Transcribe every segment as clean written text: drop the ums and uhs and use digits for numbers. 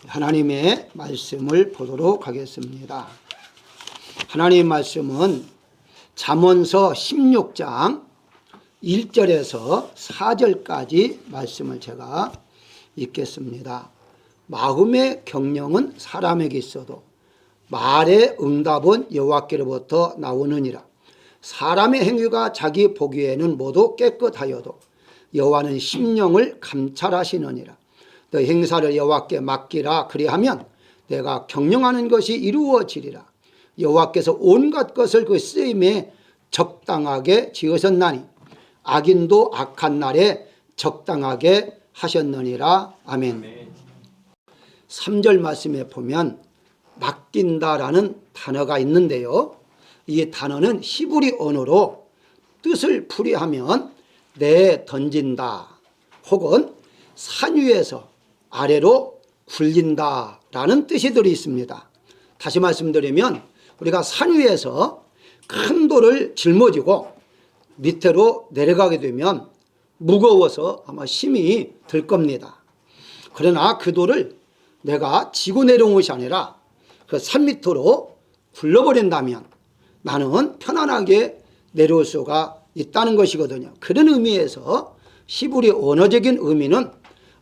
하나님의 말씀을 보도록 하겠습니다. 하나님의 말씀은 잠언서 16장 1절에서 4절까지 말씀을 제가 읽겠습니다. 마음의 경영은 사람에게 있어도 말의 응답은 여호와께로부터 나오느니라. 사람의 행위가 자기 보기에는 모두 깨끗하여도 여호와는 심령을 감찰하시느니라. 너 행사를 여호와께 맡기라. 그리하면 내가 경영하는 것이 이루어지리라. 여호와께서 온갖 것을 그 쓰임에 적당하게 지으셨나니 악인도 악한 날에 적당하게 하셨느니라. 아멘. 3절 말씀에 보면 맡긴다라는 단어가 있는데요, 이 단어는 히브리 언어로 뜻을 풀이하면 내 던진다 혹은 산 위에서 아래로 굴린다라는 뜻이 들어 있습니다. 다시 말씀드리면 우리가 산 위에서 큰 돌을 짊어지고 밑으로 내려가게 되면 무거워서 아마 힘이 들 겁니다. 그러나 그 돌을 내가 지고 내려온 것이 아니라 그 산 밑으로 굴러버린다면 나는 편안하게 내려올 수가 있다는 것이거든요. 그런 의미에서 히브리 언어적인 의미는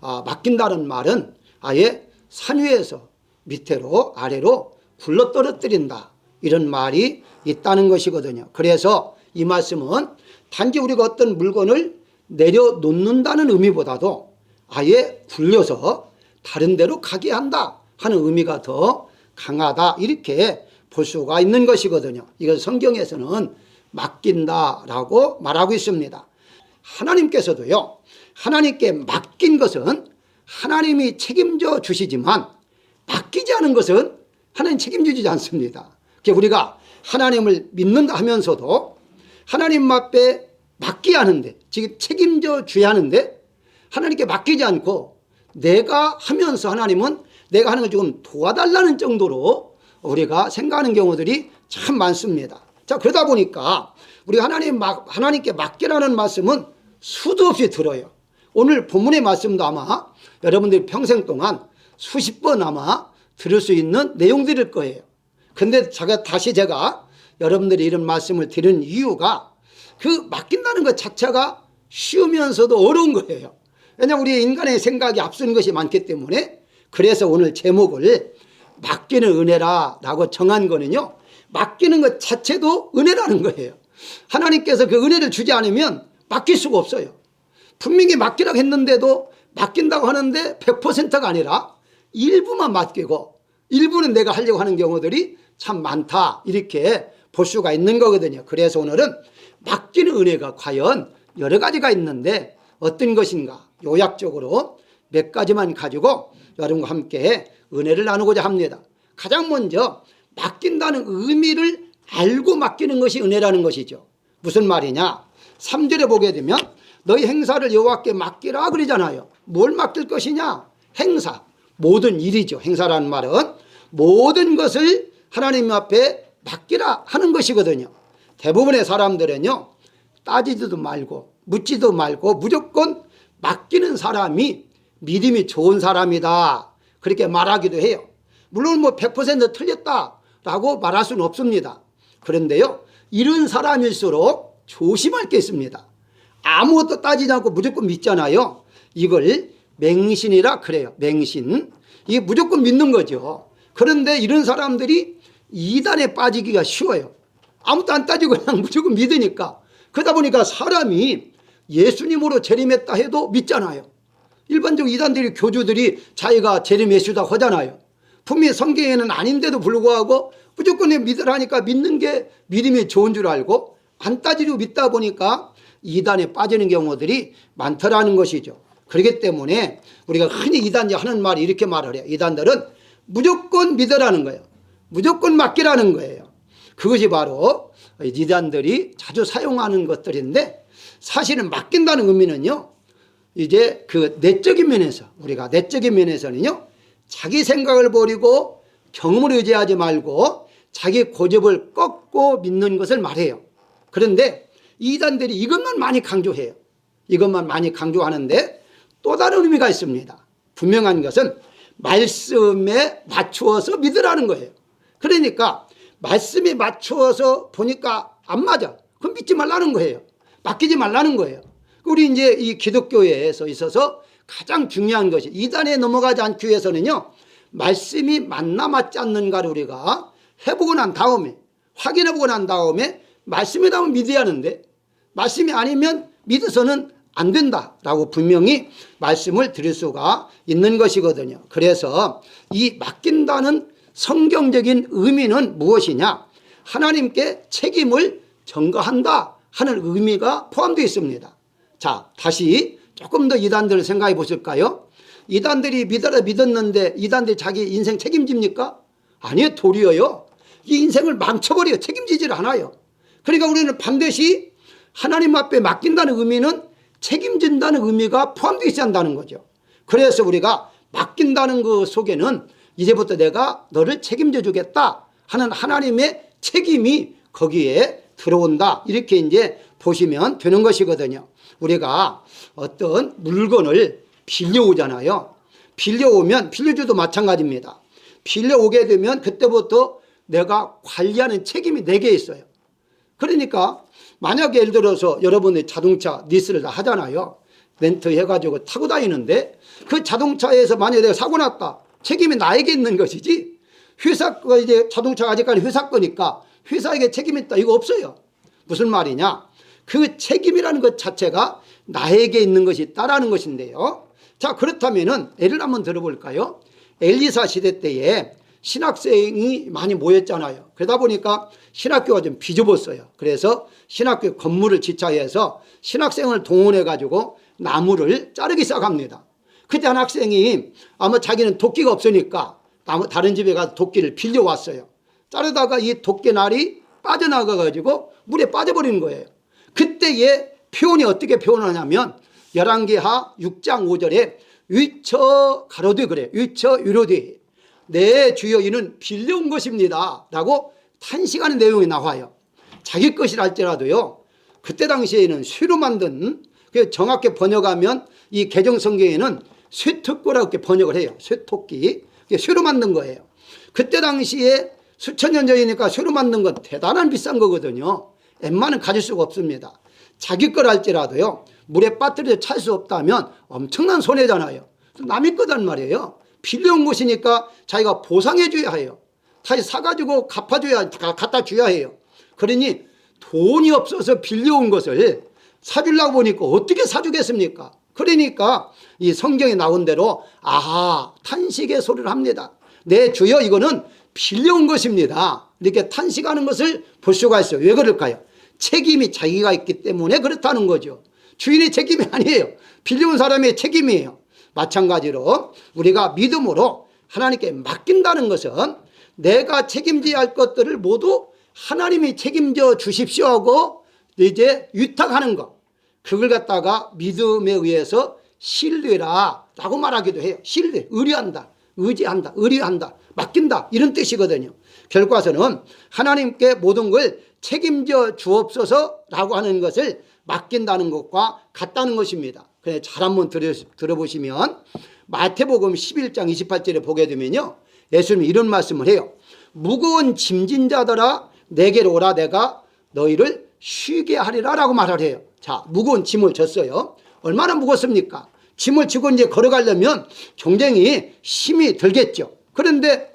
맡긴다는 말은 아예 산 위에서 밑으로 아래로 굴러 떨어뜨린다, 이런 말이 있다는 것이거든요. 그래서 이 말씀은 단지 우리가 어떤 물건을 내려놓는다는 의미보다도 아예 굴려서 다른 데로 가게 한다 하는 의미가 더 강하다, 이렇게 볼 수가 있는 것이거든요. 이걸 성경에서는 맡긴다라고 말하고 있습니다. 하나님께서도요, 하나님께 맡긴 것은 하나님이 책임져 주시지만 맡기지 않은 것은 하나님 책임져 주지 않습니다. 우리가 하나님을 믿는다 하면서도 하나님 앞에 맡기야 하는데, 지금 책임져 줘야 하는데 하나님께 맡기지 않고 내가 하면서 하나님은 내가 하는 걸 조금 도와달라는 정도로 우리가 생각하는 경우들이 참 많습니다. 자, 그러다 보니까 우리 하나님께 맡기라는 말씀은 수도 없이 들어요. 오늘 본문의 말씀도 아마 여러분들이 평생 동안 수십 번 아마 들을 수 있는 내용들일 거예요. 근데 다시 제가 여러분들이 이런 말씀을 드리는 이유가 그 맡긴다는 것 자체가 쉬우면서도 어려운 거예요. 왜냐하면 우리 인간의 생각이 앞서는 것이 많기 때문에. 그래서 오늘 제목을 맡기는 은혜라 라고 정한 거는요, 맡기는 것 자체도 은혜라는 거예요. 하나님께서 그 은혜를 주지 않으면 맡길 수가 없어요. 분명히 맡기라고 했는데도 맡긴다고 하는데 100%가 아니라 일부만 맡기고 일부는 내가 하려고 하는 경우들이 참 많다, 이렇게 볼 수가 있는 거거든요. 그래서 오늘은 맡기는 은혜가 과연 여러 가지가 있는데 어떤 것인가 요약적으로 몇 가지만 가지고 여러분과 함께 은혜를 나누고자 합니다. 가장 먼저 맡긴다는 의미를 알고 맡기는 것이 은혜라는 것이죠. 무슨 말이냐, 3절에 보게 되면 너희 행사를 여호와께 맡기라 그러잖아요. 뭘 맡길 것이냐, 행사, 모든 일이죠. 행사라는 말은 모든 것을 하나님 앞에 맡기라 하는 것이거든요. 대부분의 사람들은요, 따지지도 말고 묻지도 말고 무조건 맡기는 사람이 믿음이 좋은 사람이다, 그렇게 말하기도 해요. 물론 100% 틀렸다라고 말할 수는 없습니다. 그런데요, 이런 사람일수록 조심할 게 있습니다. 아무것도 따지지 않고 무조건 믿잖아요. 이걸 맹신이라 그래요. 맹신. 이게 무조건 믿는 거죠. 그런데 이런 사람들이 이단에 빠지기가 쉬워요. 아무것도 안 따지고 그냥 무조건 믿으니까. 그러다 보니까 사람이 예수님으로 재림했다 해도 믿잖아요. 일반적으로 이단들이, 교주들이 자기가 재림 예수다 하잖아요. 분명히 성경에는 아닌데도 불구하고 무조건 믿으라니까 믿는 게 믿음이 좋은 줄 알고 안 따지고 믿다 보니까 이단에 빠지는 경우들이 많더라는 것이죠. 그렇기 때문에 우리가 흔히 이단이 하는 말이 이렇게 말을 해요. 이단들은 무조건 믿으라는 거예요. 무조건 맡기라는 거예요. 그것이 바로 이단들이 자주 사용하는 것들인데, 사실은 맡긴다는 의미는요, 이제 그 내적인 면에서, 우리가 내적인 면에서는요, 자기 생각을 버리고 경험을 의지하지 말고 자기 고집을 꺾고 믿는 것을 말해요. 그런데 이단들이 이것만 많이 강조해요. 이것만 많이 강조하는데 또 다른 의미가 있습니다. 분명한 것은 말씀에 맞추어서 믿으라는 거예요. 그러니까 말씀에 맞추어서 보니까 안 맞아. 그럼 믿지 말라는 거예요. 맡기지 말라는 거예요. 우리 이제 이 기독교에서 있어서 가장 중요한 것이 이단에 넘어가지 않기 위해서는요, 말씀이 맞나 맞지 않는가를 우리가 해보고 난 다음에, 확인해보고 난 다음에 말씀이라면 믿어야 하는데 말씀이 아니면 믿어서는 안 된다라고 분명히 말씀을 드릴 수가 있는 것이거든요. 그래서 이 맡긴다는 성경적인 의미는 무엇이냐? 하나님께 책임을 전가한다 하는 의미가 포함되어 있습니다. 자, 다시 조금 더 이단들을 생각해 보실까요? 이단들이 믿었는데 이단들이 자기 인생 책임집니까? 아니요, 도리어요. 이 인생을 망쳐버려요. 책임지질 않아요. 그러니까 우리는 반드시 하나님 앞에 맡긴다는 의미는 책임진다는 의미가 포함되어 있어야 한다는 거죠. 그래서 우리가 맡긴다는 그 속에는 이제부터 내가 너를 책임져 주겠다 하는 하나님의 책임이 거기에 들어온다. 이렇게 이제 보시면 되는 것이거든요. 우리가 어떤 물건을 빌려오잖아요. 빌려오면 빌려주도 마찬가지입니다. 빌려오게 되면 그때부터 내가 관리하는 책임이 내게 있어요. 그러니까 만약에 예를 들어서 여러분이 자동차 리스를 다 하잖아요. 렌트 해가지고 타고 다니는데 그 자동차에서 만약에 내가 사고 났다. 책임이 나에게 있는 것이지 회사 거 이제 자동차가 아직까지 회사 거니까 회사에게 책임이 있다. 이거 없어요. 무슨 말이냐? 그 책임이라는 것 자체가 나에게 있는 것이 있다라는 것인데요. 자, 그렇다면은 예를 한번 들어볼까요? 엘리사 시대 때에 신학생이 많이 모였잖아요. 그러다 보니까 신학교가 좀 비좁았어요. 그래서 신학교 건물을 지차해서 신학생을 동원해 가지고 나무를 자르기 시작합니다. 그때 한 학생이 아마 자기는 도끼가 없으니까 다른 집에 가서 도끼를 빌려왔어요. 자르다가 이 도끼날이 빠져나가 가지고 물에 빠져버리는 거예요. 그때의 표현이 어떻게 표현하냐면 열왕기하 6장 5절에 위처 가로되 그래. 위처 위로되 내 주여 이는 빌려온 것입니다 라고 탄식하는 내용이 나와요. 자기 것이라 할지라도요, 그때 당시에는 쇠로 만든, 정확히 번역하면 이 개정성경에는 쇠토끼라고 이렇게 번역을 해요. 쇠토끼. 쇠로 만든 거예요. 그때 당시에 수천 년 전이니까 쇠로 만든 건 대단한 비싼 거거든요. 웬만은 가질 수가 없습니다. 자기 거랄지라도요, 물에 빠뜨려 찰 수 없다면 엄청난 손해잖아요. 남의 거단 말이에요. 빌려온 것이니까 자기가 보상해 줘야 해요. 다시 사가지고 갖다 줘야 해요. 그러니 돈이 없어서 빌려온 것을 사주려고 보니까 어떻게 사주겠습니까? 그러니까 이 성경에 나온 대로 아하, 탄식의 소리를 합니다. 내 주여 이거는 빌려온 것입니다. 이렇게 탄식하는 것을 볼 수가 있어요. 왜 그럴까요? 책임이 자기가 있기 때문에 그렇다는 거죠. 주인의 책임이 아니에요. 빌려온 사람의 책임이에요. 마찬가지로 우리가 믿음으로 하나님께 맡긴다는 것은 내가 책임져야 할 것들을 모두 하나님이 책임져 주십시오 하고 이제 위탁하는 것, 그걸 갖다가 믿음에 의해서 신뢰라라고 말하기도 해요. 신뢰, 의뢰한다, 의지한다, 의뢰한다, 맡긴다 이런 뜻이거든요. 결과서는 하나님께 모든 걸 책임져 주옵소서라고 하는 것을 맡긴다는 것과 같다는 것입니다. 그래, 잘 한번 들어보시면 마태복음 11장 28절에 보게 되면요, 예수님이 이런 말씀을 해요. 무거운 짐진 자들아 내게로 오라 내가 너희를 쉬게 하리라 라고 말을 해요. 자, 무거운 짐을 졌어요. 얼마나 무겁습니까? 짐을 지고 이제 걸어가려면 굉장히 힘이 들겠죠. 그런데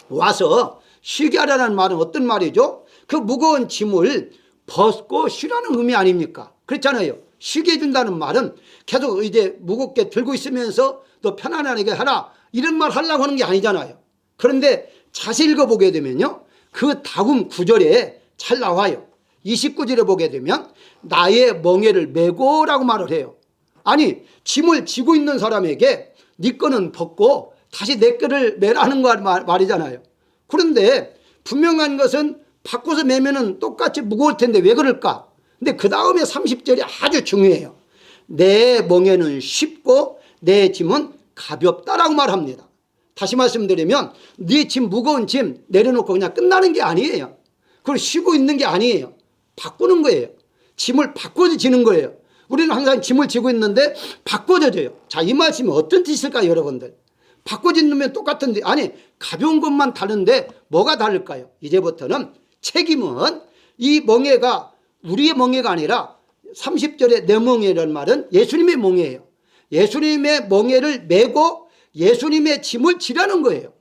와서 쉬게 하라는 말은 어떤 말이죠? 그 무거운 짐을 벗고 쉬라는 의미 아닙니까? 그렇잖아요. 쉬게 해준다는 말은 계속 이제 무겁게 들고 있으면서 너 편안하게 하라 이런 말 하려고 하는 게 아니잖아요. 그런데 자세히 읽어보게 되면요, 그 다음 구절에 잘 나와요. 29절에 보게 되면 나의 멍에를 메고 라고 말을 해요. 아니, 짐을 지고 있는 사람에게 네 거는 벗고 다시 내 거를 매라는 거 말이잖아요. 그런데 분명한 것은 바꿔서 매면은 똑같이 무거울 텐데 왜 그럴까? 근데 그 다음에 30절이 아주 중요해요. 내 멍에는 쉽고 내 짐은 가볍다라고 말합니다. 다시 말씀드리면 네 짐, 무거운 짐 내려놓고 그냥 끝나는 게 아니에요. 그걸 쉬고 있는 게 아니에요. 바꾸는 거예요. 짐을 바꿔지는 거예요. 우리는 항상 짐을 지고 있는데 바꿔져요. 자, 이 말씀이 어떤 뜻일까요, 여러분들? 바꿔짓으면 똑같은데, 아니 가벼운 것만 다른데 뭐가 다를까요? 이제부터는 책임은 이 멍에가 우리의 멍에가 아니라 30절에 내 멍에라는 말은 예수님의 멍에예요. 예수님의 멍에를 메고 예수님의 짐을 지라는 거예요.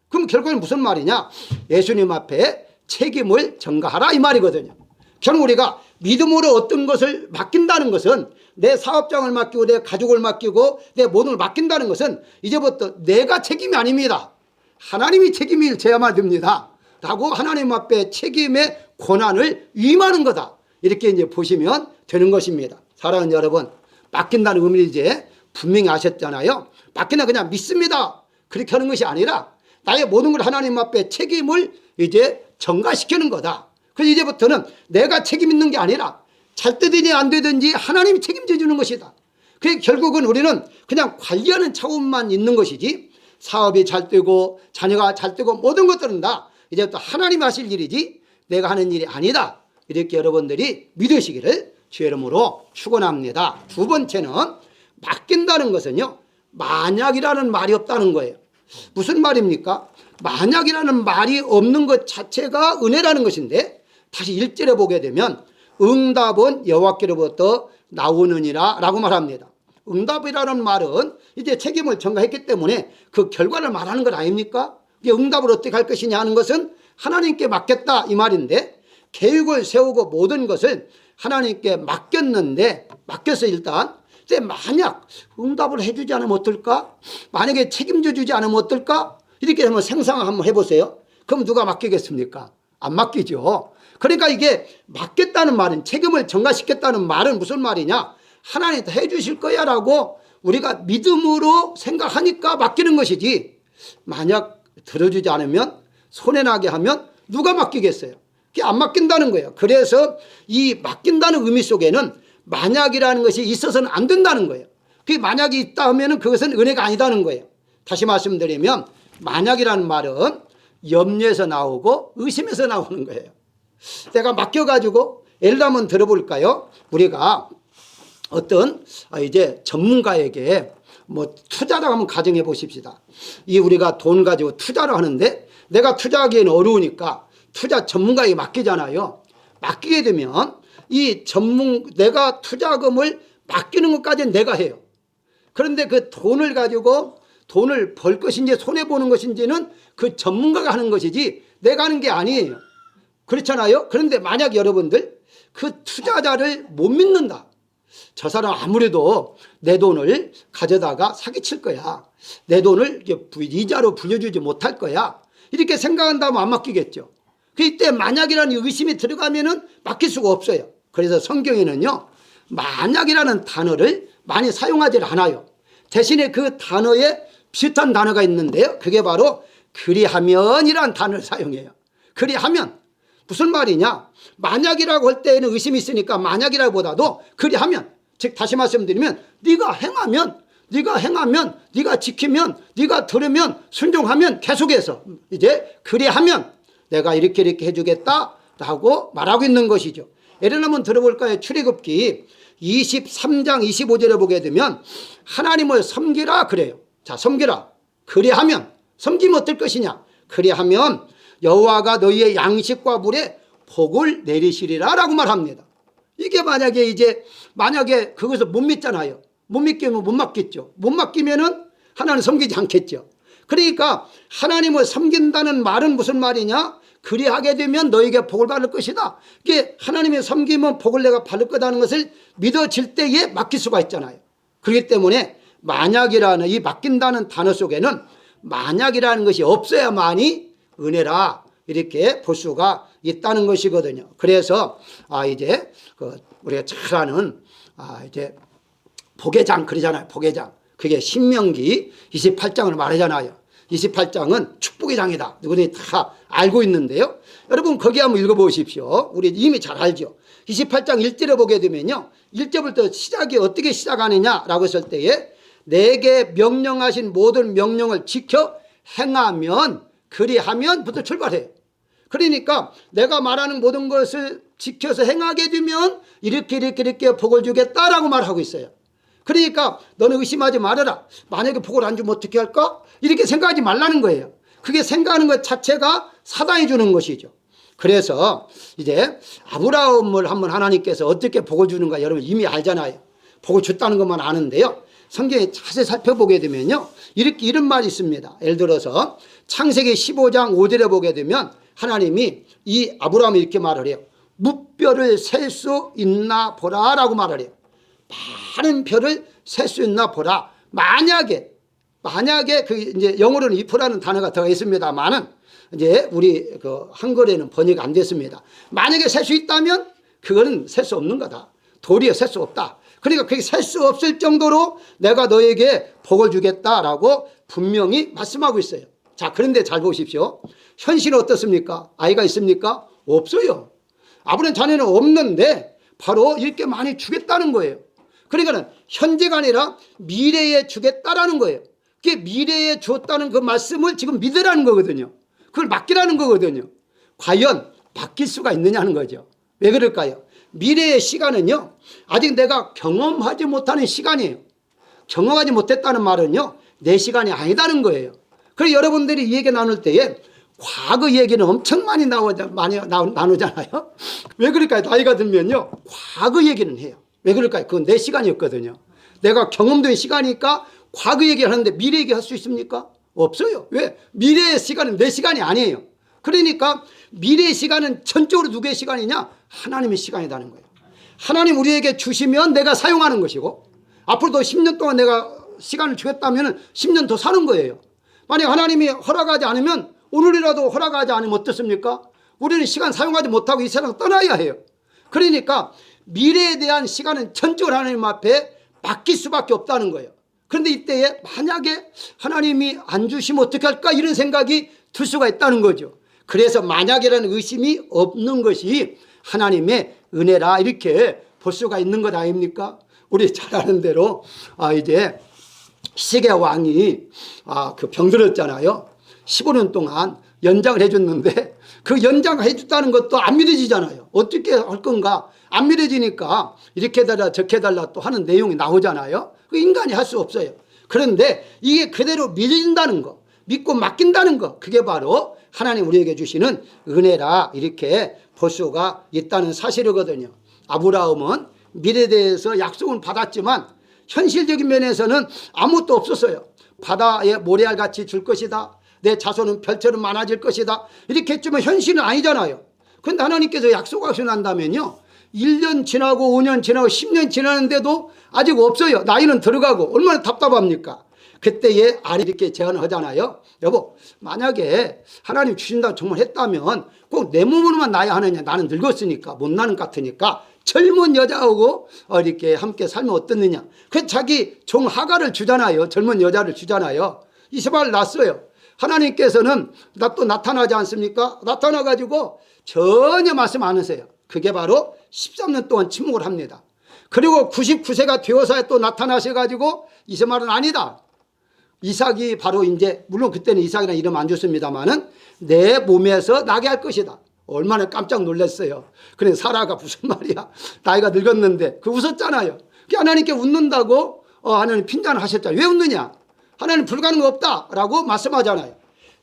그럼 결국은 무슨 말이냐? 예수님 앞에 책임을 전가하라 이 말이거든요. 결국 우리가 믿음으로 어떤 것을 맡긴다는 것은, 내 사업장을 맡기고 내 가족을 맡기고 내 모든 걸 맡긴다는 것은 이제부터 내가 책임이 아닙니다. 하나님이 책임을 져야만 됩니다 라고 하나님 앞에 책임의 권한을 위임하는 거다, 이렇게 이제 보시면 되는 것입니다. 사랑하는 여러분, 맡긴다는 의미를 이제 분명히 아셨잖아요. 맡긴다 그냥 믿습니다 그렇게 하는 것이 아니라 나의 모든 걸 하나님 앞에 책임을 이제 전가시키는 거다. 그래서 이제부터는 내가 책임 있는 게 아니라 잘 되든지 안 되든지 하나님이 책임져 주는 것이다. 그래서 결국은 우리는 그냥 관리하는 차원만 있는 것이지, 사업이 잘 되고 자녀가 잘 되고 모든 것들은 다 이제부터 하나님이 하실 일이지 내가 하는 일이 아니다, 이렇게 여러분들이 믿으시기를 주의 이름으로 축원합니다. 두 번째는 맡긴다는 것은요, 만약이라는 말이 없다는 거예요. 무슨 말입니까? 만약이라는 말이 없는 것 자체가 은혜라는 것인데, 다시 1절에 보게 되면 응답은 여호와께로부터 나오느니라 라고 말합니다. 응답이라는 말은 이제 책임을 전가했기 때문에 그 결과를 말하는 것 아닙니까? 이게 응답을 어떻게 할 것이냐 하는 것은 하나님께 맡겼다 이 말인데, 계획을 세우고 모든 것을 하나님께 맡겨서 일단 만약 응답을 해주지 않으면 어떨까? 만약에 책임져 주지 않으면 어떨까? 이렇게 한번 생각 한번 해보세요. 그럼 누가 맡기겠습니까? 안 맡기죠. 그러니까 이게 맡겠다는 말은, 책임을 전가시켰다는 말은 무슨 말이냐? 하나님 해주실 거야 라고 우리가 믿음으로 생각하니까 맡기는 것이지, 만약 들어주지 않으면, 손해나게 하면 누가 맡기겠어요? 그게 안 맡긴다는 거예요. 그래서 이 맡긴다는 의미 속에는 만약이라는 것이 있어서는 안 된다는 거예요. 그게 만약이 있다 하면 그것은 은혜가 아니다는 거예요. 다시 말씀드리면 만약이라는 말은 염려에서 나오고 의심에서 나오는 거예요. 내가 맡겨가지고, 예를 들어 한번 들어볼까요? 우리가 어떤 이제 전문가에게 뭐 투자라고 한번 가정해 보십시다. 이 우리가 돈 가지고 투자를 하는데 내가 투자하기에는 어려우니까 투자 전문가에게 맡기잖아요. 맡기게 되면 내가 투자금을 맡기는 것까지는 내가 해요. 그런데 그 돈을 가지고 돈을 벌 것인지 손해보는 것인지는 그 전문가가 하는 것이지 내가 하는 게 아니에요. 그렇잖아요. 그런데 만약 여러분들 그 투자자를 못 믿는다, 저 사람 아무래도 내 돈을 가져다가 사기칠 거야, 내 돈을 이자로 불려주지 못할 거야, 이렇게 생각한다면 안 맡기겠죠. 그때 만약이라는 의심이 들어가면은 맡길 수가 없어요. 그래서 성경에는요, 만약이라는 단어를 많이 사용하지 않아요. 대신에 그 단어에 비슷한 단어가 있는데요, 그게 바로 그리하면이라는 단어를 사용해요. 그리하면 무슨 말이냐? 만약이라고 할 때에는 의심이 있으니까 만약이라기보다도 그리하면, 즉 다시 말씀드리면 네가 행하면, 네가 지키면, 네가 들으면, 순종하면, 계속해서 이제 그리하면 내가 이렇게 해주겠다라고 말하고 있는 것이죠. 예를 한번 들어볼까요? 출애굽기 23장 25절에 보게 되면 하나님을 섬기라 그래요. 자, 섬기라. 그리하면, 섬기면 어떨 것이냐? 그리하면 여호와가 너희의 양식과 물에 복을 내리시리라 라고 말합니다. 이게 만약에 그것을 못 믿잖아요. 못 믿기면 못 맡겠죠. 못 맡기면은 하나님 섬기지 않겠죠. 그러니까 하나님을 섬긴다는 말은 무슨 말이냐? 그리하게 되면 너에게 복을 받을 것이다. 이게 하나님의 섬기면 복을 내가 받을 거다는 것을 믿어질 때에 맡길 수가 있잖아요. 그렇기 때문에 만약이라는 이 맡긴다는 단어 속에는 만약이라는 것이 없어야만이 은혜라, 이렇게 볼 수가 있다는 것이거든요. 그래서 이제 우리가 잘 아는 이제 복의장 그러잖아요. 복의장. 그게 신명기 28장을 말하잖아요. 28장은 축복의 장이다. 누구든지 다 알고 있는데요. 여러분 거기 한번 읽어보십시오. 우리 이미 잘 알죠. 28장 1절에 보게 되면요, 1절부터 시작이 어떻게 시작하느냐라고 했을 때에 내게 명령하신 모든 명령을 지켜 행하면, 그리하면부터 출발해요. 그러니까 내가 말하는 모든 것을 지켜서 행하게 되면 이렇게 복을 주겠다라고 말하고 있어요. 그러니까 너는 의심하지 말아라. 만약에 복을 안 주면 어떻게 할까? 이렇게 생각하지 말라는 거예요. 그게 생각하는 것 자체가 사단이 주는 것이죠. 그래서 이제 아브라함을 한번 하나님께서 어떻게 복을 주는가 여러분 이미 알잖아요. 복을 줬다는 것만 아는데요. 성경에 자세히 살펴보게 되면요. 이런 말이 있습니다. 예를 들어서 창세기 15장 5절에 보게 되면 하나님이 이 아브라함이 이렇게 말을 해요. 무뼈를 셀 수 있나 보라 라고 말을 해요. 많은 별을 셀 수 있나 보라. 만약에 그 이제 영어로는 if라는 단어가 들어가 있습니다만은 이제 우리 그 한글에는 번역 안 됐습니다. 만약에 셀 수 있다면 그거는 셀 수 없는 거다. 도리어 셀 수 없다. 그러니까 그게 셀 수 없을 정도로 내가 너에게 복을 주겠다라고 분명히 말씀하고 있어요. 자, 그런데 잘 보십시오. 현실은 어떻습니까? 아이가 있습니까? 없어요. 아브라함 자녀는 없는데 바로 이렇게 많이 주겠다는 거예요. 그러니까는 현재가 아니라 미래에 주겠다라는 거예요. 그게 미래에 주었다는 그 말씀을 지금 믿으라는 거거든요. 그걸 맡기라는 거거든요. 과연 맡길 수가 있느냐는 거죠. 왜 그럴까요? 미래의 시간은요, 아직 내가 경험하지 못하는 시간이에요. 경험하지 못했다는 말은요, 내 시간이 아니다는 거예요. 그래서 여러분들이 이 얘기 나눌 때에 과거 얘기는 엄청 많이 나누잖아요. 왜 그럴까요? 나이가 들면요, 과거 얘기는 해요. 왜 그럴까요? 그건 내 시간이었거든요. 내가 경험된 시간이니까 과거 얘기를 하는데 미래 얘기 할 수 있습니까? 없어요. 왜? 미래의 시간은 내 시간이 아니에요. 그러니까 미래의 시간은 전적으로 누구의 시간이냐? 하나님의 시간이라는 거예요. 하나님 우리에게 주시면 내가 사용하는 것이고 앞으로도 10년 동안 내가 시간을 주겠다면 10년 더 사는 거예요. 만약 하나님이 허락하지 않으면 오늘이라도 허락하지 않으면 어떻습니까? 우리는 시간 사용하지 못하고 이 세상 떠나야 해요. 그러니까 미래에 대한 시간은 전적으로 하나님 앞에 맡길 수밖에 없다는 거예요. 그런데 이때에 만약에 하나님이 안 주시면 어떻게 할까 이런 생각이 들 수가 있다는 거죠. 그래서 만약이라는 의심이 없는 것이 하나님의 은혜라 이렇게 볼 수가 있는 것 아닙니까? 우리 잘 아는 대로 이제 시계 왕이 그 병들었잖아요. 15년 동안 연장을 해줬는데 그 연장을 해줬다는 것도 안 믿어지잖아요. 어떻게 할 건가 안 믿어지니까 이렇게 해달라 저렇게 해달라 또 하는 내용이 나오잖아요. 그 인간이 할 수 없어요. 그런데 이게 그대로 믿어진다는 거, 믿고 맡긴다는 거, 그게 바로 하나님 우리에게 주시는 은혜라 이렇게 볼 수가 있다는 사실이거든요. 아브라함은 미래에 대해서 약속은 받았지만 현실적인 면에서는 아무것도 없었어요. 바다에 모래알같이 줄 것이다. 내 자손은 별처럼 많아질 것이다. 이렇게 했지만 현실은 아니잖아요. 그런데 하나님께서 약속하신다면요. 1년 지나고 5년 지나고 10년 지나는데도 아직 없어요. 나이는 들어가고 얼마나 답답합니까? 그때에 아리 이렇게 제안을 하잖아요. 여보, 만약에 하나님 주신다고 정말 했다면 꼭 내 몸으로만 나야 하느냐. 나는 늙었으니까 못 나는 것 같으니까 젊은 여자하고 이렇게 함께 살면 어떻느냐. 그래서 자기 종 하가를 주잖아요. 젊은 여자를 주잖아요. 이스마엘 낳았어요. 하나님께서는 또 나타나지 않습니까? 나타나가지고 전혀 말씀 안 하세요. 그게 바로 13년 동안 침묵을 합니다. 그리고 99세가 되어서 또 나타나셔가지고 이스마엘은 아니다. 이삭이 바로 이제 물론 그때는 이삭이라는 이름 안 줬습니다만은 내 몸에서 나게 할 것이다. 얼마나 깜짝 놀랐어요. 그래 사라가 무슨 말이야. 나이가 늙었는데 그 웃었잖아요. 하나님께 웃는다고 하나님 핀잔을 하셨잖아요. 왜 웃느냐. 하나님 불가능한 거 없다라고 말씀하잖아요.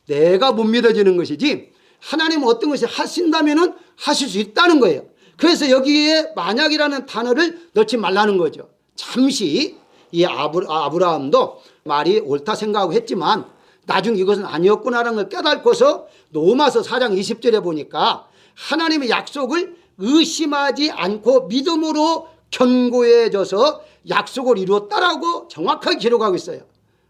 내가 못 믿어지는 것이지 하나님은 어떤 것을 하신다면 하실 수 있다는 거예요. 그래서 여기에 만약이라는 단어를 넣지 말라는 거죠. 잠시 이 아브라함도 말이 옳다 생각하고 했지만 나중에 이것은 아니었구나라는 걸 깨닫고서 로마서 4장 20절에 보니까 하나님의 약속을 의심하지 않고 믿음으로 견고해져서 약속을 이루었다라고 정확하게 기록하고 있어요.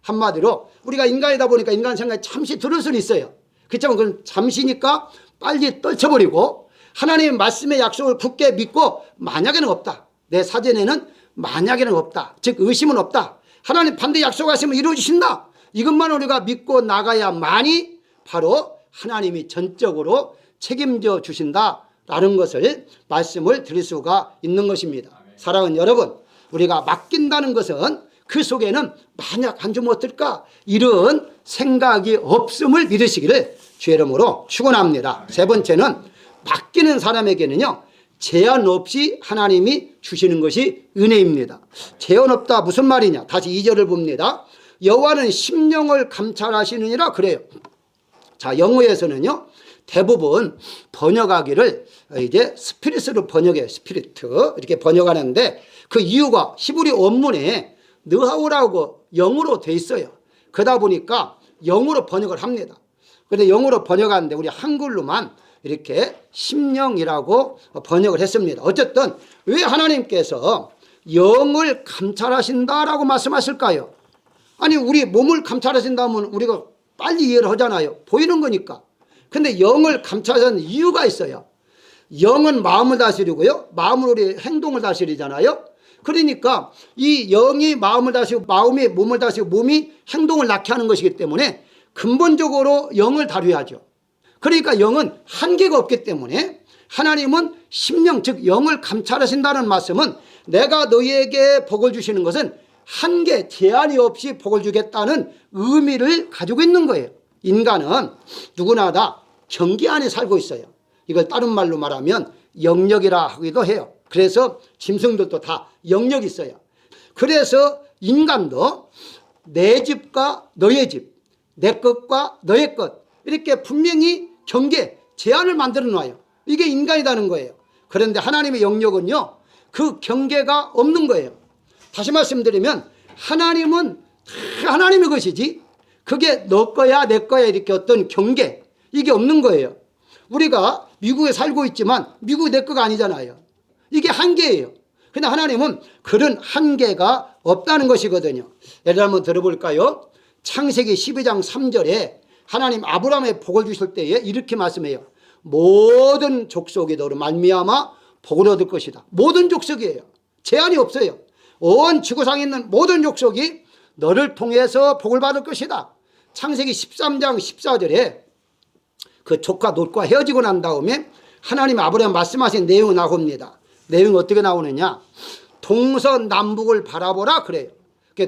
한마디로 우리가 인간이다 보니까 인간 생각이 잠시 들을 수는 있어요. 그렇지만 그건 잠시니까 빨리 떨쳐버리고 하나님의 말씀의 약속을 굳게 믿고 만약에는 없다. 내 사전에는 만약에는 없다. 즉 의심은 없다. 하나님 반드시 약속하시면 이루어주신다. 이것만 우리가 믿고 나가야만이 바로 하나님이 전적으로 책임져 주신다라는 것을 말씀을 드릴 수가 있는 것입니다. 사랑하는 여러분, 우리가 맡긴다는 것은 그 속에는 만약 안 주면 어떨까 이런 생각이 없음을 믿으시기를 주의 이름으로 축원합니다. 세 번째는 맡기는 사람에게는요 제한 없이 하나님이 주시는 것이 은혜입니다. 제한 없다 무슨 말이냐? 다시 2절을 봅니다. 여호와는 심령을 감찰하시느니라 그래요. 자, 영어에서는요 대부분 번역하기를 이제 스피릿으로 번역해요. 스피리트 이렇게 번역하는데 그 이유가 히브리 원문에 느하우라고 영어로 돼 있어요. 그러다 보니까 영어로 번역을 합니다. 그런데 영어로 번역하는데 우리 한글로만 이렇게 심령이라고 번역을 했습니다. 어쨌든 왜 하나님께서 영을 감찰하신다라고 말씀하실까요? 아니 우리 몸을 감찰하신다면 우리가 빨리 이해를 하잖아요. 보이는 거니까. 근데 영을 감찰하는 이유가 있어요. 영은 마음을 다스리고요. 마음으로 우리 행동을 다스리잖아요. 그러니까 이 영이 마음을 다스리고 마음이 몸을 다스리고 몸이 행동을 낳게 하는 것이기 때문에 근본적으로 영을 다루야죠. 그러니까 영은 한계가 없기 때문에 하나님은 심령 즉 영을 감찰하신다는 말씀은 내가 너희에게 복을 주시는 것은 한계 제한이 없이 복을 주겠다는 의미를 가지고 있는 거예요. 인간은 누구나 다 경계 안에 살고 있어요. 이걸 다른 말로 말하면 영역이라 하기도 해요. 그래서 짐승들도 다 영역이 있어요. 그래서 인간도 내 집과 너의 집, 내 것과 너의 것 이렇게 분명히 경계, 제한을 만들어 놔요. 이게 인간이라는 거예요. 그런데 하나님의 영역은요 그 경계가 없는 거예요. 다시 말씀드리면 하나님은 다 하나님의 것이지 그게 너 거야 내 거야 이렇게 어떤 경계 이게 없는 거예요. 우리가 미국에 살고 있지만 미국이 내 거가 아니잖아요. 이게 한계예요. 근데 하나님은 그런 한계가 없다는 것이거든요. 예를 한번 들어볼까요? 창세기 12장 3절에 하나님 아브라함의 복을 주실 때에 이렇게 말씀해요. 모든 족속이 너로 말미암아 복을 얻을 것이다. 모든 족속이에요. 제한이 없어요. 온 지구상에 있는 모든 족속이 너를 통해서 복을 받을 것이다. 창세기 13장 14절에 그 조카 롯과 헤어지고 난 다음에 하나님 아브라함 말씀하신 내용이 나옵니다. 내용이 어떻게 나오느냐? 동서남북을 바라보라 그래요.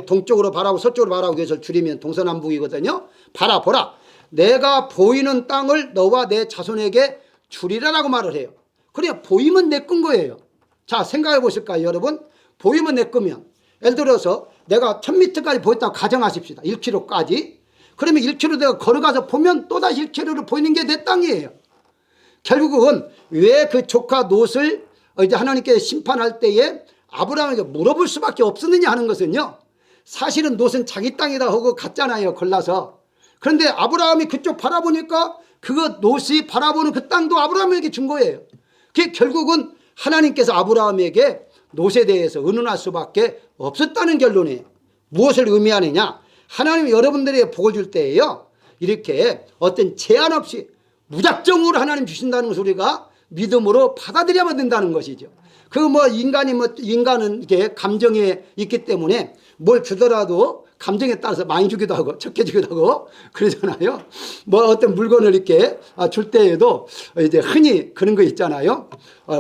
동쪽으로 바라보고 서쪽으로 바라보고 그래서 줄이면 동서남북이거든요. 바라보라. 내가 보이는 땅을 너와 내 자손에게 주리라라고 말을 해요. 그래 보이면 내 건 거예요. 자 생각해 보실까요 여러분? 보이면 내 거면 예를 들어서 내가 1000m까지 보였다고 가정하십시다. 1km까지. 그러면 1km 내가 걸어가서 보면 또다시 1km를 보이는 게 내 땅이에요. 결국은 왜 그 조카 롯을 이제 하나님께 심판할 때에 아브라함에게 물어볼 수밖에 없었느냐 하는 것은요. 사실은 롯은 자기 땅이다 하고 갔잖아요. 골라서. 그런데 아브라함이 그쪽 바라보니까 그거 롯이 바라보는 그 땅도 아브라함에게 준 거예요. 그게 결국은 하나님께서 아브라함에게 롯에 대해서 의논할 수밖에 없었다는 결론이에요. 무엇을 의미하느냐? 하나님이 여러분들에게 복을 줄 때에요. 이렇게 어떤 제한 없이 무작정으로 하나님 주신다는 것을 우리가 믿음으로 받아들여야 된다는 것이죠. 인간은 이게 감정에 있기 때문에 뭘 주더라도 감정에 따라서 많이 주기도 하고 적게 주기도 하고 그러잖아요. 어떤 물건을 이렇게 줄 때에도 이제 흔히 그런 거 있잖아요.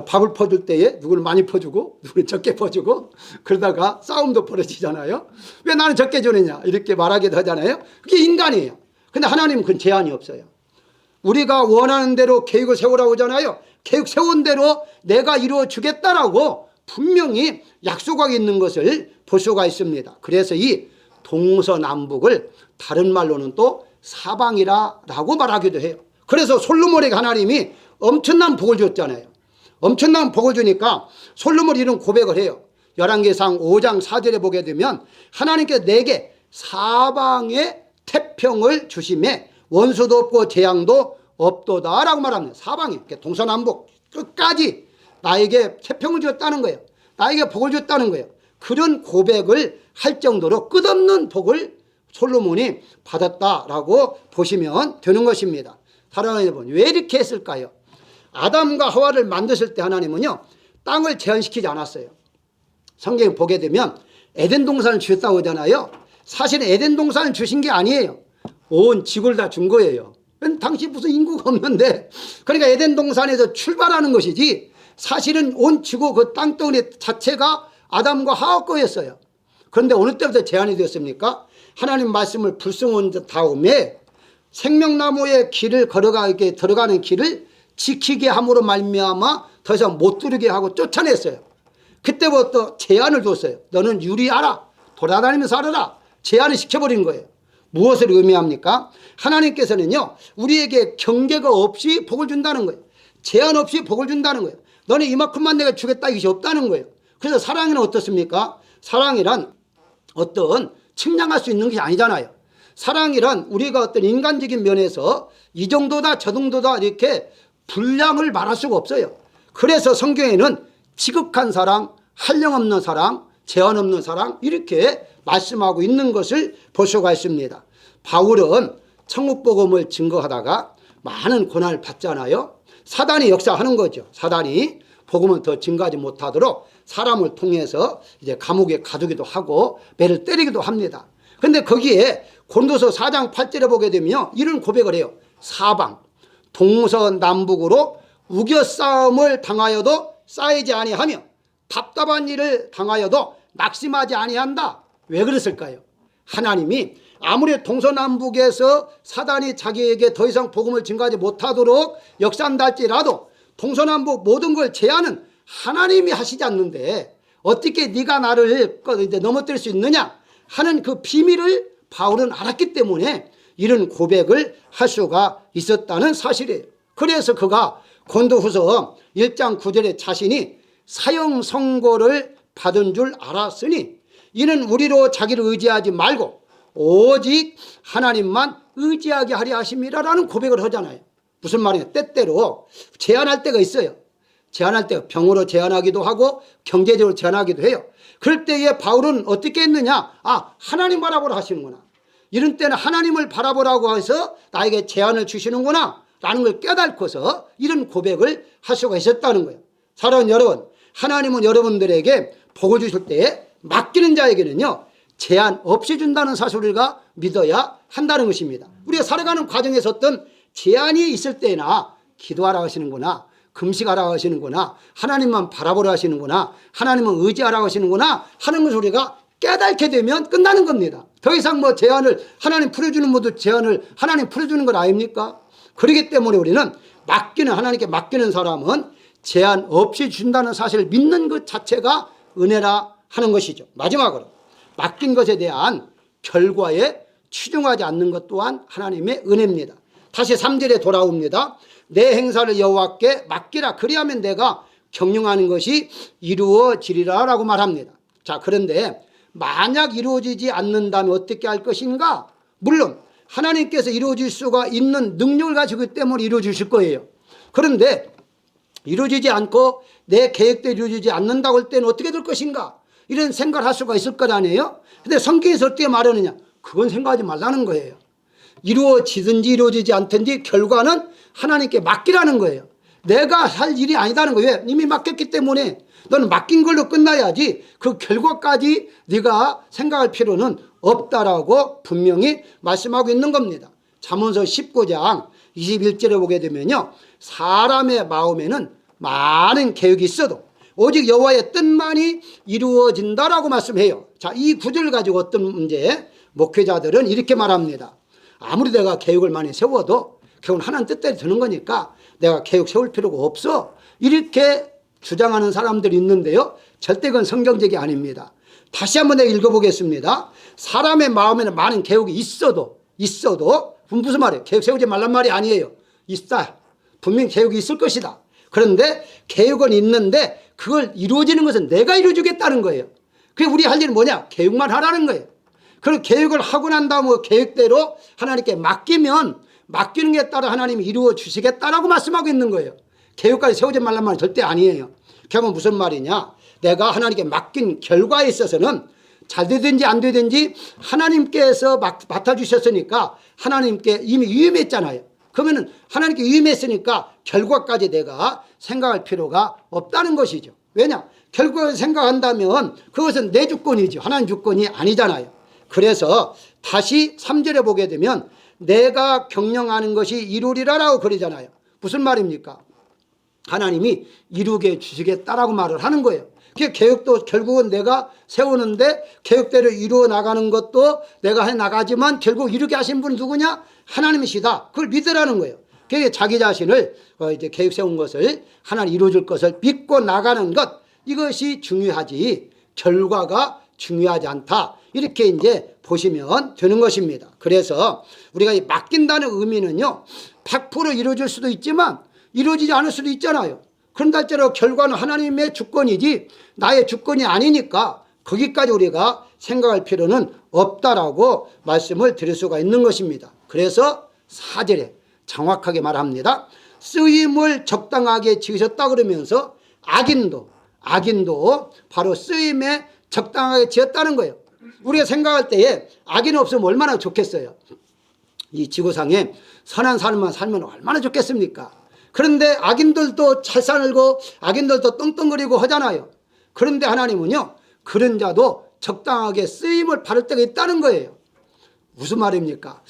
밥을 퍼줄 때에 누구를 많이 퍼주고 누구를 적게 퍼주고 그러다가 싸움도 벌어지잖아요. 왜 나는 적게 주느냐 이렇게 말하기도 하잖아요. 그게 인간이에요. 근데 하나님은 그건 제한이 없어요. 우리가 원하는 대로 계획을 세우라고 하잖아요. 계획 세운 대로 내가 이루어 주겠다라고 분명히 약속하고 있는 것을 볼 수가 있습니다. 그래서 이 동서남북을 다른 말로는 또 사방이라고 말하기도 해요. 그래서 솔로몬에게 하나님이 엄청난 복을 줬잖아요. 엄청난 복을 주니까 솔로몬이 이런 고백을 해요. 열왕기상 5장 4절에 보게 되면 하나님께서 내게 사방에 태평을 주심에 원수도 없고 재앙도 없도다라고 말합니다. 사방에 동서남북 끝까지 나에게 태평을 줬다는 거예요. 나에게 복을 줬다는 거예요. 그런 고백을 할 정도로 끝없는 복을 솔로몬이 받았다라고 보시면 되는 것입니다. 사랑하는 여러분, 왜 이렇게 했을까요? 아담과 하와를 만드실 때 하나님은요 땅을 제한시키지 않았어요. 성경에 보게 되면 에덴 동산을 주셨다고 하잖아요. 사실은 에덴 동산을 주신 게 아니에요. 온 지구를 다 준 거예요. 당시 무슨 인구가 없는데 그러니까 에덴 동산에서 출발하는 것이지 사실은 온 지구 그 땅덩어리 자체가 아담과 하와 거였어요. 그런데 어느 때부터 제한이 되었습니까? 하나님 말씀을 불승한 다음에 생명나무의 길을 걸어가게 들어가는 길을 지키게 함으로 말미암아 더 이상 못 들게 하고 쫓아냈어요. 그때부터 제한을 뒀어요. 너는 유리하라. 돌아다니면서 살아라. 제한을 시켜버린 거예요. 무엇을 의미합니까? 하나님께서는요, 우리에게 경계가 없이 복을 준다는 거예요. 제한 없이 복을 준다는 거예요. 너는 이만큼만 내가 주겠다 이것이 없다는 거예요. 그래서 사랑이란 어떻습니까? 사랑이란 어떤 측량할 수 있는 것이 아니잖아요. 사랑이란 우리가 어떤 인간적인 면에서 이 정도다 저 정도다 이렇게 분량을 말할 수가 없어요. 그래서 성경에는 지극한 사랑, 한량없는 사랑, 제한 없는 사랑 이렇게 말씀하고 있는 것을 볼 수가 있습니다. 바울은 천국복음을 증거하다가 많은 고난을 받잖아요. 사단이 역사하는 거죠. 사단이 복음은 더 증가하지 못하도록 사람을 통해서 이제 감옥에 가두기도 하고 매를 때리기도 합니다. 그런데 거기에 고린도서 4장 8절에 보게 되면 이런 고백을 해요. 사방 동서남북으로 우겨싸움을 당하여도 쌓이지 아니하며 답답한 일을 당하여도 낙심하지 아니한다. 왜 그랬을까요? 하나님이 아무리 동서남북에서 사단이 자기에게 더 이상 복음을 증가하지 못하도록 역사한다 할지라도 동서남북 모든 걸 제한은 하나님이 하시지 않는데 어떻게 네가 나를 넘어뜨릴 수 있느냐 하는 그 비밀을 바울은 알았기 때문에 이런 고백을 할 수가 있었다는 사실이에요. 그래서 그가 고린도후서 1장 9절에 자신이 사형 선고를 받은 줄 알았으니 이는 우리로 자기를 의지하지 말고 오직 하나님만 의지하게 하려 하심이라라는 고백을 하잖아요. 무슨 말이에요? 때때로 제한할 때가 있어요. 제한할 때가 병으로 제한하기도 하고 경제적으로 제한하기도 해요. 그럴 때에 바울은 어떻게 했느냐? 하나님 바라보라 하시는구나. 이런 때는 하나님을 바라보라고 해서 나에게 제한을 주시는구나 라는 걸 깨닫고서 이런 고백을 할 수가 있었다는 거예요. 사랑하는 여러분, 하나님은 여러분들에게 복을 주실 때에 맡기는 자에게는요 제한 없이 준다는 사실을 우리가 믿어야 한다는 것입니다. 우리가 살아가는 과정에서 어떤 제한이 있을 때나 기도하라 하시는구나, 금식하라 하시는구나, 하나님만 바라보라 하시는구나, 하나님은 의지하라 하시는구나 하는 것을 우리가 깨닫게 되면 끝나는 겁니다. 더 이상 뭐 제한을 하나님 풀어주는 모두 제한을 하나님 풀어주는 건 아닙니까? 그렇기 때문에 우리는 하나님께 맡기는 사람은 제한 없이 준다는 사실을 믿는 것 자체가 은혜라 하는 것이죠. 마지막으로 맡긴 것에 대한 결과에 추중하지 않는 것 또한 하나님의 은혜입니다. 다시 3절에 돌아옵니다. 내 행사를 여호와께 맡기라 그리하면 내가 경영하는 것이 이루어지리라 라고 말합니다. 자, 그런데 만약 이루어지지 않는다면 어떻게 할 것인가? 물론 하나님께서 이루어질 수가 있는 능력을 가지고 있기 때문에 이루어지실 거예요. 그런데 이루어지지 않고 내 계획대로 이루어지지 않는다고 할 때는 어떻게 될 것인가? 이런 생각을 할 수가 있을 것 아니에요? 근데 성경에서 어떻게 말하느냐? 그건 생각하지 말라는 거예요. 이루어지든지 이루어지지 않든지 결과는 하나님께 맡기라는 거예요. 내가 할 일이 아니다는 거예요. 왜? 이미 맡겼기 때문에 너는 맡긴 걸로 끝나야지 그 결과까지 네가 생각할 필요는 없다라고 분명히 말씀하고 있는 겁니다. 잠언서 19장 21절에 보게 되면요, 사람의 마음에는 많은 계획이 있어도 오직 여호와의 뜻만이 이루어진다라고 말씀해요. 자, 이 구절을 가지고 어떤 문제 목회자들은 이렇게 말합니다. 아무리 내가 계획을 많이 세워도 그건 하나님 뜻대로 되는 거니까 내가 계획 세울 필요가 없어, 이렇게 주장하는 사람들이 있는데요, 절대 그건 성경적이 아닙니다. 다시 한번 내가 읽어보겠습니다. 사람의 마음에는 많은 계획이 있어도 무슨 말이에요? 계획 세우지 말란 말이 아니에요. 있다. 분명히 계획이 있을 것이다. 그런데 계획은 있는데 그걸 이루어지는 것은 내가 이루어주겠다는 거예요. 그게 우리 할 일은 뭐냐? 계획만 하라는 거예요. 그리고 계획을 하고 난 다음에 계획대로 하나님께 맡기면 맡기는 게 따라 하나님이 이루어 주시겠다라고 말씀하고 있는 거예요. 계획까지 세우지 말란 말은 절대 아니에요. 결국은 무슨 말이냐? 내가 하나님께 맡긴 결과에 있어서는 잘 되든지 안 되든지 하나님께서 맡아주셨으니까 하나님께 이미 유임했잖아요. 그러면 하나님께 유임했으니까 결과까지 내가 생각할 필요가 없다는 것이죠. 왜냐? 결과를 생각한다면 그것은 내 주권이죠. 하나님 주권이 아니잖아요. 그래서 다시 3절에 보게 되면 내가 경영하는 것이 이루리라라고 그러잖아요. 무슨 말입니까? 하나님이 이루게 주시겠다라고 말을 하는 거예요. 그 계획도 결국은 내가 세우는데 계획대로 이루어 나가는 것도 내가 해 나가지만 결국 이루게 하신 분은 누구냐? 하나님이시다. 그걸 믿으라는 거예요. 그게 자기 자신을 이제 계획 세운 것을 하나님 이루어줄 것을 믿고 나가는 것, 이것이 중요하지 결과가 중요하지 않다. 이렇게 이제 보시면 되는 것입니다. 그래서 우리가 이 맡긴다는 의미는요, 100% 이루어질 수도 있지만 이루어지지 않을 수도 있잖아요. 그런다 할지라도 결과는 하나님의 주권이지 나의 주권이 아니니까 거기까지 우리가 생각할 필요는 없다라고 말씀을 드릴 수가 있는 것입니다. 그래서 4절에 정확하게 말합니다. 쓰임을 적당하게 지으셨다 그러면서 악인도 바로 쓰임에 적당하게 지었다는 거예요. 우리가 생각할 때에 악인 없으면 얼마나 좋겠어요. 이 지구상에 선한 삶만 살면 얼마나 좋겠습니까? 그런데 악인들도 잘 살고 악인들도 떵떵거리고 하잖아요. 그런데 하나님은요, 그런 자도 적당하게 쓰임을 받을 때가 있다는 거예요. 무슨 말입니까?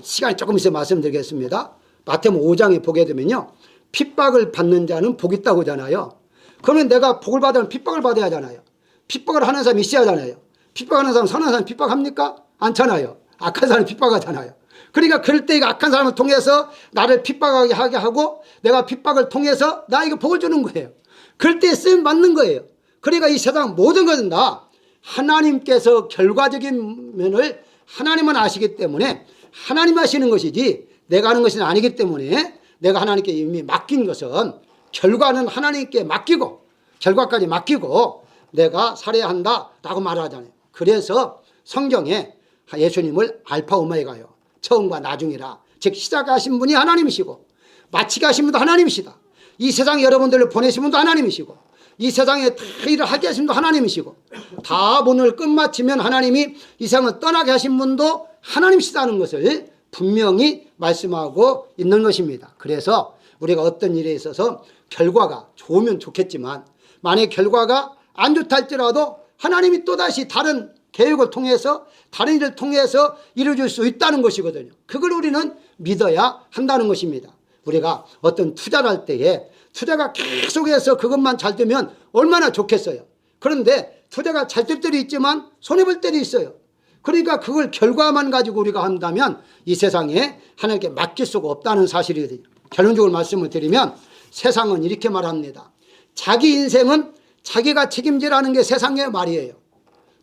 시간이 조금 있어 말씀드리겠습니다. 마태복음 5장에 보게 되면요, 핍박을 받는 자는 복이 있다고 하잖아요. 그러면 내가 복을 받으면 핍박을 받아야 하잖아요. 픽박을 하는 사람이 있어야 하잖아요. 픽박하는 사람, 선한 사람 픽박합니까? 않잖아요. 악한 사람 픽박하잖아요. 그러니까 그럴 때 악한 사람을 통해서 나를 핍박하게 하게 하고 내가 핍박을 통해서 나에게 복을 주는 거예요. 그럴 때 쓰임 받는 거예요. 그러니까 이 세상 모든 것은 다 하나님께서 결과적인 면을 하나님은 아시기 때문에 하나님 하시는 것이지 내가 하는 것은 아니기 때문에 내가 하나님께 이미 맡긴 것은 결과는 하나님께 맡기고 결과까지 맡기고 내가 살아야 한다라고 말하잖아요. 그래서 성경에 예수님을 알파 오메가요, 처음과 나중이라, 즉 시작하신 분이 하나님이시고 마치게 하신 분도 하나님이시다. 이 세상에 여러분들을 보내신 분도 하나님이시고 이 세상에 다 일을 하게 하신 분도 하나님이시고 다 문을 끝마치면 하나님이 이 세상을 떠나게 하신 분도 하나님이시다는 것을 분명히 말씀하고 있는 것입니다. 그래서 우리가 어떤 일에 있어서 결과가 좋으면 좋겠지만 만약 결과가 안 좋다 할지라도 하나님이 또다시 다른 계획을 통해서 다른 일을 통해서 이루어질 수 있다는 것이거든요. 그걸 우리는 믿어야 한다는 것입니다. 우리가 어떤 투자를 할 때에 투자가 계속해서 그것만 잘 되면 얼마나 좋겠어요. 그런데 투자가 잘 될 때도 있지만 손해볼 때도 있어요. 그러니까 그걸 결과만 가지고 우리가 한다면 이 세상에 하나님께 맡길 수가 없다는 사실이거든요. 결론적으로 말씀을 드리면 세상은 이렇게 말합니다. 자기 인생은 자기가 책임지라는 게 세상의 말이에요.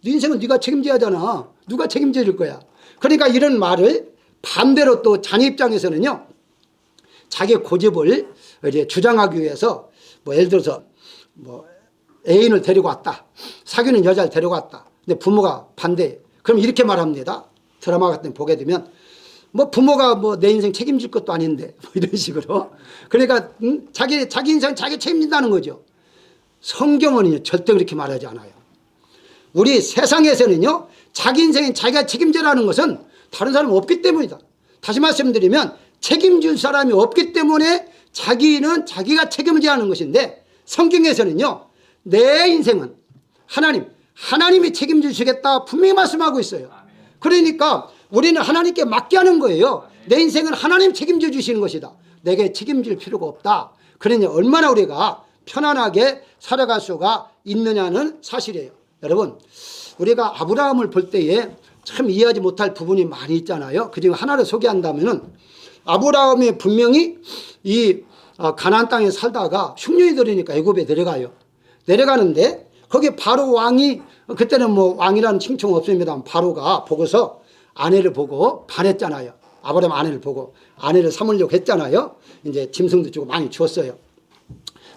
네 인생은 네가 책임져야 하잖아. 누가 책임져 줄 거야. 그러니까 이런 말을 반대로 또 자녀 입장에서는요, 자기 고집을 이제 주장하기 위해서 뭐 예를 들어서 뭐 애인을 데리고 왔다. 사귀는 여자를 데리고 왔다. 근데 부모가 반대해. 그럼 이렇게 말합니다. 드라마 같은 거 보게 되면 뭐 부모가 뭐 내 인생 책임질 것도 아닌데 뭐 이런 식으로. 그러니까 자기 인생 자기 책임진다는 거죠. 성경은 절대 그렇게 말하지 않아요. 우리 세상에서는요, 자기 인생은 자기가 책임져라는 것은 다른 사람이 없기 때문이다. 다시 말씀드리면 책임질 사람이 없기 때문에 자기는 자기가 책임을 져야 하는 것인데 성경에서는요, 내 인생은 하나님이 책임져 주시겠다 분명히 말씀하고 있어요. 그러니까 우리는 하나님께 맡게 하는 거예요. 내 인생은 하나님 책임져 주시는 것이다. 내게 책임질 필요가 없다. 그러니 얼마나 우리가 편안하게 살아갈 수가 있느냐는 사실이에요. 여러분, 우리가 아브라함을 볼 때에 참 이해하지 못할 부분이 많이 있잖아요. 그중에 하나를 소개한다면은 아브라함이 분명히 이 가나안 땅에 살다가 흉년이 들으니까 애굽에 내려가요. 내려가는데 거기 바로 왕이, 그때는 뭐 왕이라는 칭송 없습니다. 바로가 보고서 아내를 보고 반했잖아요. 아브라함 아내를 보고 아내를 삼으려고 했잖아요. 이제 짐승도 주고 많이 주었어요.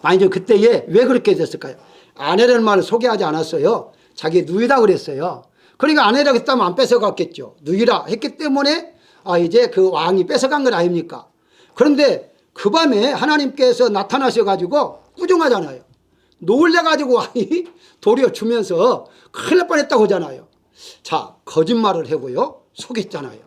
많이 주 그때에 왜 그렇게 됐을까요? 아내라는 말을 소개하지 않았어요. 자기 누이라 그랬어요. 그러니까 아내라고 했다면 안 뺏어갔겠죠. 누이라 했기 때문에 이제 그 왕이 뺏어간 건 아닙니까? 그런데 그 밤에 하나님께서 나타나셔가지고 꾸중하잖아요. 놀래가지고 왕이 도리어 주면서 큰일 날 뻔했다고 하잖아요. 자, 거짓말을 하고요, 속였잖아요.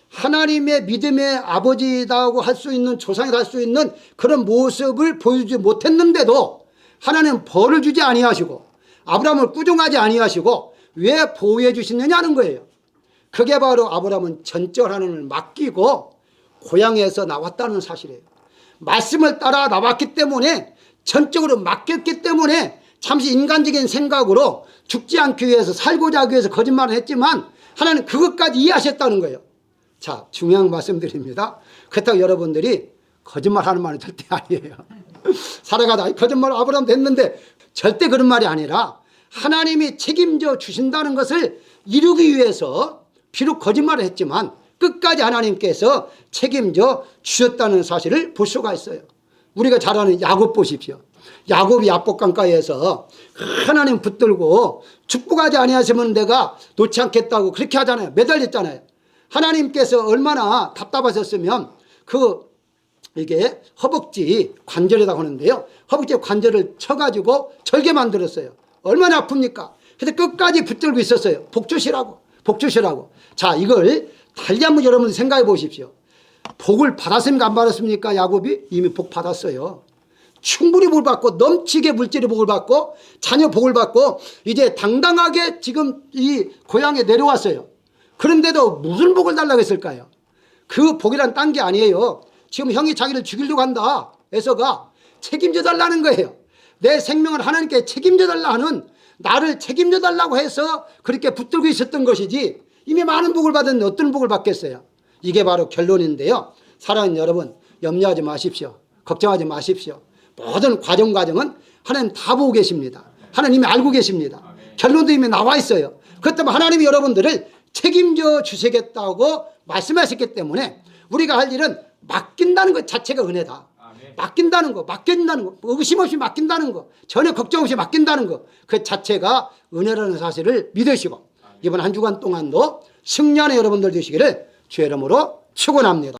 하나님의 믿음의 아버지라고 할 수 있는, 조상이라 할 수 있는 그런 모습을 보여주지 못했는데도 하나님은 벌을 주지 아니하시고 아브라함을 꾸중하지 아니하시고 왜 보호해 주시느냐는 거예요. 그게 바로 아브라함은 전적 하나님을 맡기고 고향에서 나왔다는 사실이에요. 말씀을 따라 나왔기 때문에, 전적으로 맡겼기 때문에 잠시 인간적인 생각으로 죽지 않기 위해서, 살고자 하기 위해서 거짓말을 했지만 하나님 그것까지 이해하셨다는 거예요. 자, 중요한 말씀드립니다. 그렇다고 여러분들이 거짓말하는 말은 절대 아니에요. 살아가다 거짓말 아브라함 됐는데 절대 그런 말이 아니라 하나님이 책임져 주신다는 것을 이루기 위해서 비록 거짓말을 했지만 끝까지 하나님께서 책임져 주셨다는 사실을 볼 수가 있어요. 우리가 잘 아는 야곱 보십시오. 야곱이 야복강가에서 하나님 붙들고 축복하지 아니하시면 내가 놓지 않겠다고 그렇게 하잖아요. 매달렸잖아요. 하나님께서 얼마나 답답하셨으면 이게 허벅지 관절이라고 하는데요. 허벅지 관절을 쳐가지고 절개 만들었어요. 얼마나 아픕니까? 그래서 끝까지 붙들고 있었어요. 복 주시라고. 복 주시라고. 자, 이걸 달리 한번 여러분 생각해 보십시오. 복을 받았습니까? 안 받았습니까? 야곱이 이미 복 받았어요. 충분히 복을 받고 넘치게 물질의 복을 받고 자녀 복을 받고 이제 당당하게 지금 이 고향에 내려왔어요. 그런데도 무슨 복을 달라고 했을까요? 그 복이란 딴 게 아니에요. 지금 형이 자기를 죽이려고 한다 에서가 책임져 달라는 거예요. 내 생명을 하나님께 책임져 달라는, 나를 책임져 달라고 해서 그렇게 붙들고 있었던 것이지 이미 많은 복을 받았는데 어떤 복을 받겠어요? 이게 바로 결론인데요. 사랑하는 여러분, 염려하지 마십시오. 걱정하지 마십시오. 모든 과정은 하나님 다 보고 계십니다. 하나님이 알고 계십니다. 결론도 이미 나와 있어요. 그렇다면 하나님이 여러분들을 책임져 주시겠다고 말씀하셨기 때문에 우리가 할 일은 맡긴다는 것 자체가 은혜다. 맡긴다는 거, 의심 없이 맡긴다는 거, 전혀 걱정 없이 맡긴다는 거, 그 자체가 은혜라는 사실을 믿으시고 이번 한 주간 동안도 승리하는 여러분들 되시기를 주의 이름으로 축원합니다.